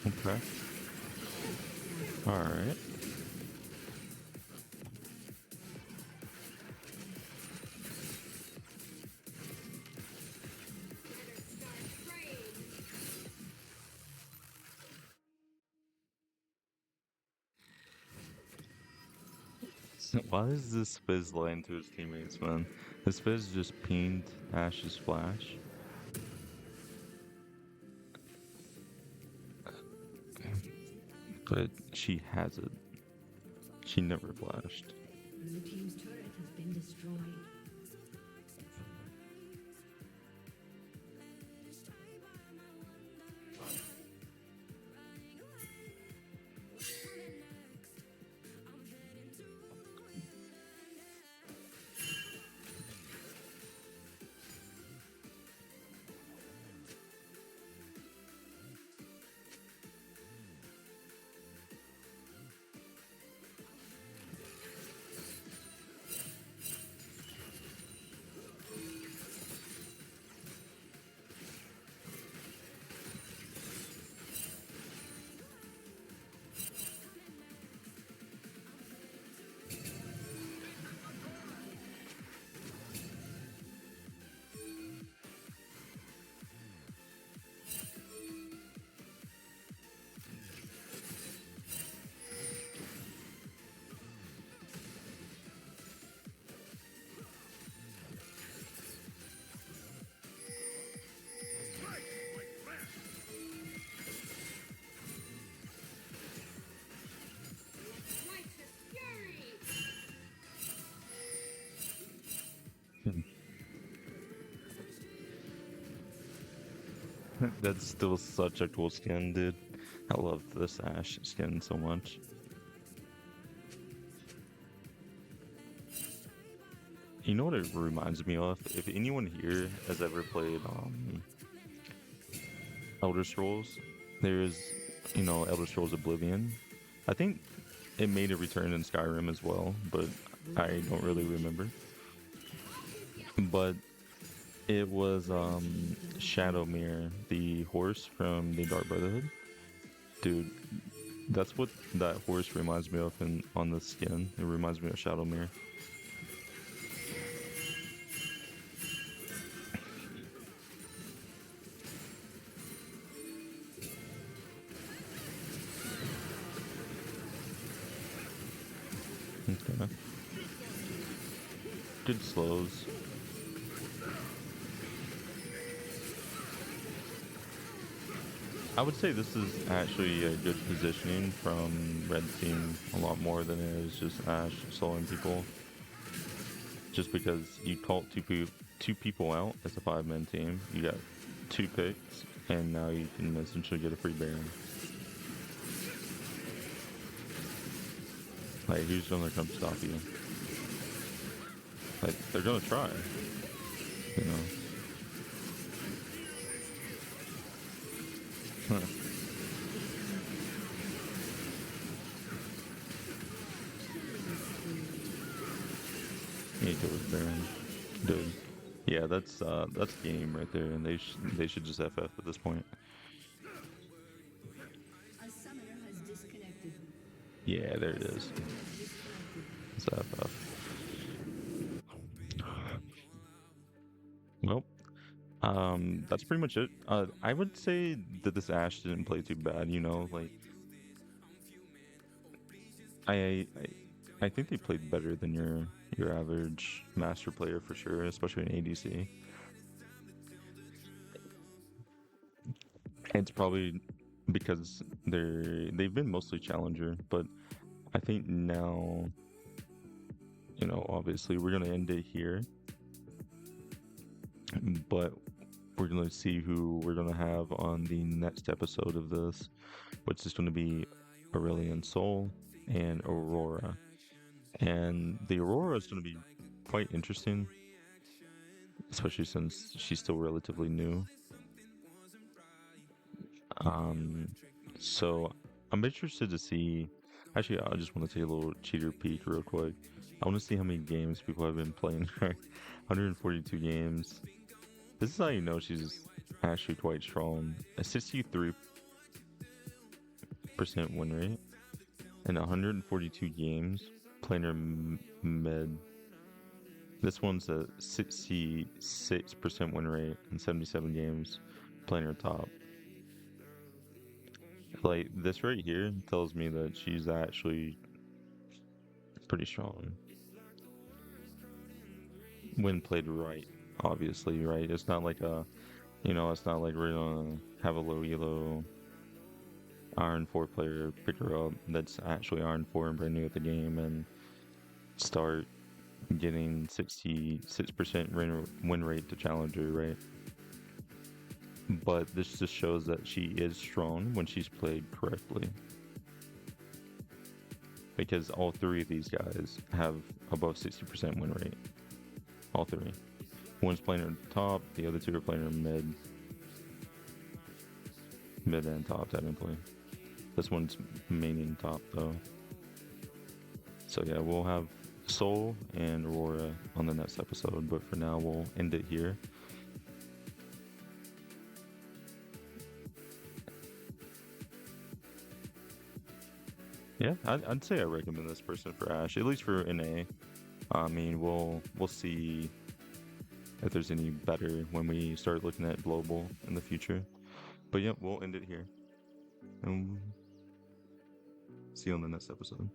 Okay. Alright. Why is this Fizz lying to his teammates, man? This Fizz just pinged Ashe's flash. But she has it. She never flashed. Blue team's turret has been destroyed. Righteous fury. That's still such a cool skin, dude. I love this Ashe skin so much. You know what it reminds me of? If anyone here has ever played Elder Scrolls, there's, you know, Elder Scrolls Oblivion. I think it made a return in Skyrim as well, but I don't really remember. But it was Shadowmere, the horse from the Dark Brotherhood. Dude, that's what that horse reminds me of on the skin. It reminds me of Shadowmere. Okay. Good slows. I would say this is actually a good positioning from Red Team a lot more than it is just Ashe soloing people. Just because you call two people out as a 5-man team, you got 2 picks, and now you can essentially get a free Baron. Like, who's gonna come stop you? Like, they're gonna try, you know? Huh. You go with Baron. Dude. Yeah, that's game right there, and they should just FF at this point. A summoner has disconnected. Yeah, there it is. It's FF. Well, that's pretty much it. I would say that this Ashe didn't play too bad, you know, like I I think they played better than your average master player for sure, especially in ADC. It's probably because they've been mostly challenger, but I think now, you know, obviously we're gonna end it here, but we're gonna see who we're gonna have on the next episode of this, which is gonna be Aurelion Sol and Aurora. And the Aurora is gonna be quite interesting, especially since she's still relatively new. Um, so I'm interested to see. Actually, I just want to take a little cheater peek real quick. I want to see how many games people have been playing her. 142 games. This is how you know she's actually quite strong. A 63% win rate and 142 games playing her mid. This one's a 66% win rate and 77 games playing her top. Like, this right here tells me that she's actually pretty strong. When played right, obviously, right? It's not like it's not like we're gonna have a low elo Iron 4 player pick her up that's actually Iron 4 and brand new at the game and start getting 66% win rate to Challenger, right? But this just shows that she is strong when she's played correctly. Because all 3 of these guys have above 60% win rate. All 3. One's playing her top, the other 2 are playing her mid. Mid and top, technically. This one's maining top, though. So yeah, we'll have Sol and Aurora on the next episode, but for now, we'll end it here. Yeah, I'd say I recommend this person for Ashe, at least for NA. I mean, we'll see if there's any better when we start looking at global in the future. But yeah, we'll end it here. And see you on the next episode.